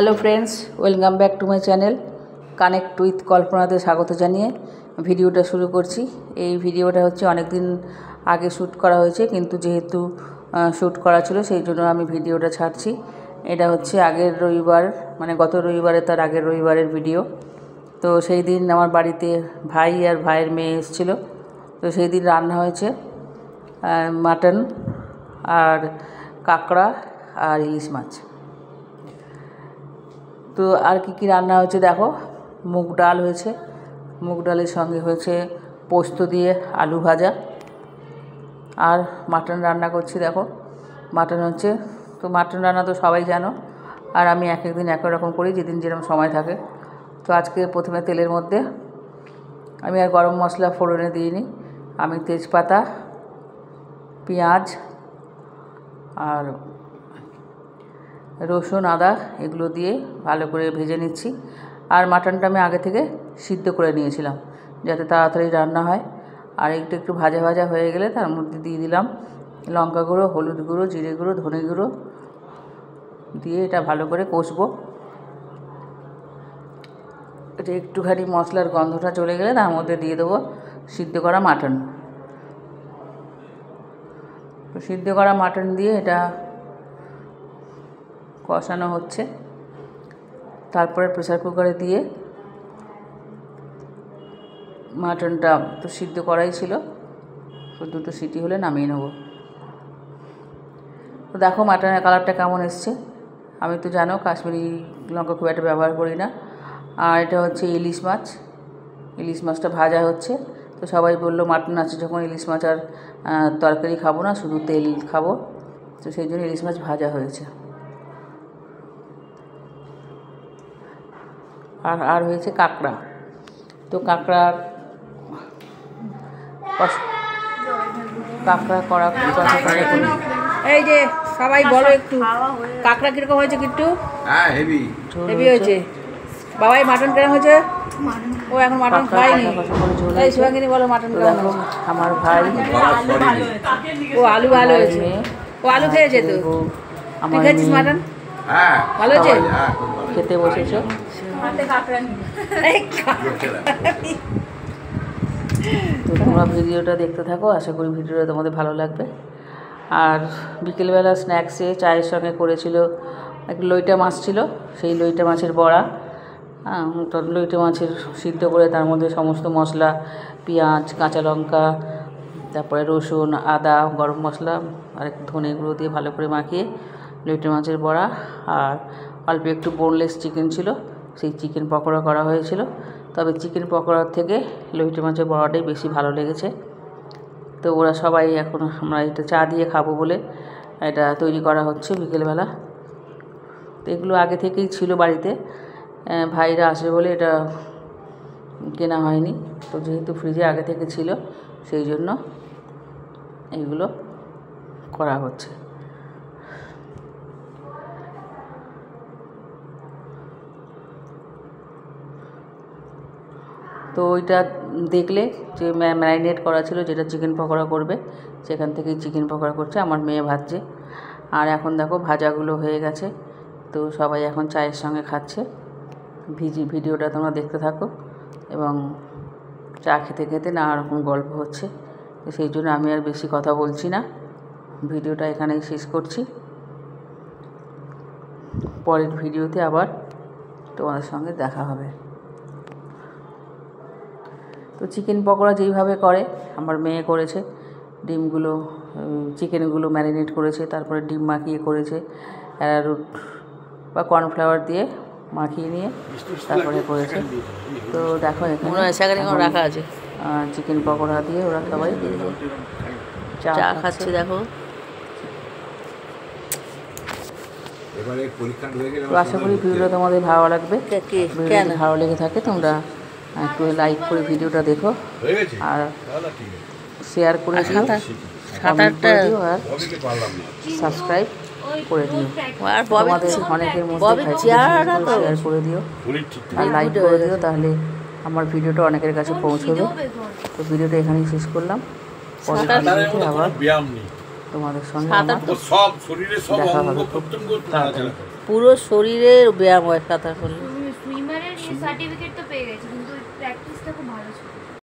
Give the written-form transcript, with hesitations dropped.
Hello friends, welcome back to my channel connect with কল্পনাতে স্বাগত জানিয়ে ভিডিওটা শুরু করছি। এই ভিডিওটা হচ্ছে অনেক দিন আগে শ্যুট করা হয়েছে, কিন্তু যেহেতু শ্যুট করা ছিল সেই জন্য আমি ভিডিওটা ছাড়ছি। এটা হচ্ছে আগের রবিবার, মানে গত রবিবারে তার আগের রবিবারের ভিডিও। তো সেই দিন আমার বাড়িতে ভাই আর ভাইয়ের মেয়ে এসেছিলো। তো সেই দিন রান্না হয়েছে মাটন আর কাঁকড়া আর ইলিশ মাছ। তো আর কি রান্না হয়েছে দেখো, মুগ ডাল হয়েছে, মুগ ডালের সঙ্গে হয়েছে পোস্ত দিয়ে আলু ভাজা, আর মাটন রান্না করছি। দেখো মাটন হচ্ছে, তো মাটন রান্না তো সবাই জানো, আর আমি এক একদিন এক রকম করি, যেদিন যেরকম সময় থাকে। তো আজকে প্রথমে তেলের মধ্যে আমি আর গরম মশলা ফোড়নে দিইনি, আমি তেজপাতা, পেঁয়াজ আর রসুন আদা এগুলো দিয়ে ভালো করে ভেজে নিচ্ছি। আর মাটনটা আমি আগে থেকে সিদ্ধ করে নিয়েছিলাম যাতে তাড়াতাড়ি রান্না হয়। আর একটু ভাজা ভাজা হয়ে গেলে তার মধ্যে দিয়ে দিলাম লঙ্কা গুঁড়ো, হলুদ গুঁড়ো, জিরে গুঁড়ো, ধনে গুঁড়ো দিয়ে এটা ভালো করে কষবো। এটা একটুখানি মশলার গন্ধটা চলে গেলে তার মধ্যে দিয়ে দেবো সিদ্ধ করা মাটন। তো সিদ্ধ করা মাটন দিয়ে এটা কষানো হচ্ছে। তারপরে প্রেসার কুকারে দিয়ে মাটনটা তো সিদ্ধ করাই ছিল, তো দুটো সিটি হলে নামিয়ে নেব। তো দেখো মাটনের কালারটা কেমন এসছে। আমি তো জানো কাশ্মীরি লঙ্কা খুব একটা ব্যবহার করি না। আর এটা হচ্ছে ইলিশ মাছ, ইলিশ মাছটা ভাজা হচ্ছে। তো সবাই বললো মাটন আছে যখন ইলিশ মাছ আর তরকারি খাবো না, শুধু তেল খাবো, তো সেই জন্য ইলিশ মাছ ভাজা হয়েছে। আর হয়েছে কাঁকড়া। তো কাঁকড়া করা এই যে সবাই বলো একটু কাঁকড়া কিরকম হয়েছে, কিন্তু হেভি হয়েছে। বাবাই মাটন কেমন হয়েছে? ও এখন মাটন খায়নি। এই শিবাঙ্গিনী বলো মাটন কেমন হয়েছে? আমার ভাই ও আলু ভালো হয়েছে, ও আলু খেয়েছে। তো তুই খেয়েছিস মাটন? ভালো হয়েছে, খেতে বসেছে। তো তোমরা ভিডিওটা দেখতে থাকো, আশা করি ভিডিওটা তোমাদের ভালো লাগবে। আর বিকেলবেলা স্ন্যাক্সে চায়ের সঙ্গে করেছিল একটা লইটা মাছ ছিল, সেই লইটা মাছের বড়া। তো লইটা মাছের সিদ্ধ করে তার মধ্যে সমস্ত মশলা, পেঁয়াজ, কাঁচা লঙ্কা, তারপরে রসুন, আদা, গরম মশলা আর একটু ধনে গুঁড়ো দিয়ে ভালো করে মাখিয়ে লইটা মাছের বড়া, আর অল্প একটু বোনলেস চিকেন ছিল, সেই চিকেন পকোড়া করা হয়েছিল। তবে চিকেন পকোড়ার থেকে লইটা মাছের বড়াটাই বেশি ভালো লেগেছে। তো ওরা সবাই এখন আমরা এটা চা দিয়ে খাবো বলে এটা তৈরি করা হচ্ছে বিকেলবেলা। তো এগুলো আগে থেকেই ছিল বাড়িতে, ভাইরা আসে বলে এটা কেনা হয়নি। তো যেহেতু ফ্রিজে আগে থেকে ছিল সেই জন্য এইগুলো করা হচ্ছে। তো ওইটা দেখলে যে ম্যারিনেট করা ছিল, যেটা চিকেন পকোড়া করবে সেখান থেকেই চিকেন পকোড়া করছে। আমার মেয়ে ভাজছে। আর এখন দেখো ভাজাগুলো হয়ে গেছে, তো সবাই এখন চায়ের সঙ্গে খাচ্ছে। ভিডিওটা তোমরা দেখতে থাকো, এবং চা খেতে খেতে নানা রকম গল্প হচ্ছে। তো সেই জন্য আমি আর বেশি কথা বলছি না, ভিডিওটা এখানেই শেষ করছি। পরের ভিডিওতে আবার তোমাদের সঙ্গে দেখা হবে। তো চিকেন পকোড়া যেইভাবে করে আমার মেয়ে করেছে, ডিমগুলো চিকেনগুলো ম্যারিনেট করেছে, তারপরে ডিম মাখিয়ে করেছে, অ্যারারুট বা কর্নফ্লাওয়ার দিয়ে মাখিয়ে নিয়ে তারপরে করেছে। তো দেখো এখানে রাখা আছে চিকেন পকোড়া দিয়ে ওরা সবাই চা খাচ্ছে। দেখো তো আশা করি ভিডিওটা তোমাদের ভালো লাগবে। যদি ভালো লেগে থাকে তোমরা একটু লাইক করে ভিডিওটা দেখো, আর শেয়ার করে দিও, কমেন্ট করে দিও, আর সাবস্ক্রাইব করে দিও। তোমাদের অনেকের মধ্যে শেয়ার করে দিও আর লাইক করে দিও, তাহলে আমার ভিডিওটা অনেকের কাছে পৌঁছবে। তো ভিডিওটা এখানেই শেষ করলাম, পরের ভিডিওতে আবার তোমাদের সঙ্গে সাঁতার আমার তো সব শরীরে সব দেখা অঙ্গ হবে খুব প্রত্যঙ্গ তাড়াতাড়ি। পুরো শরীরের ব্যায়াম হয় সাঁতার করলে। সুইমারের সার্টিফিকেট তো পেয়ে গেছি,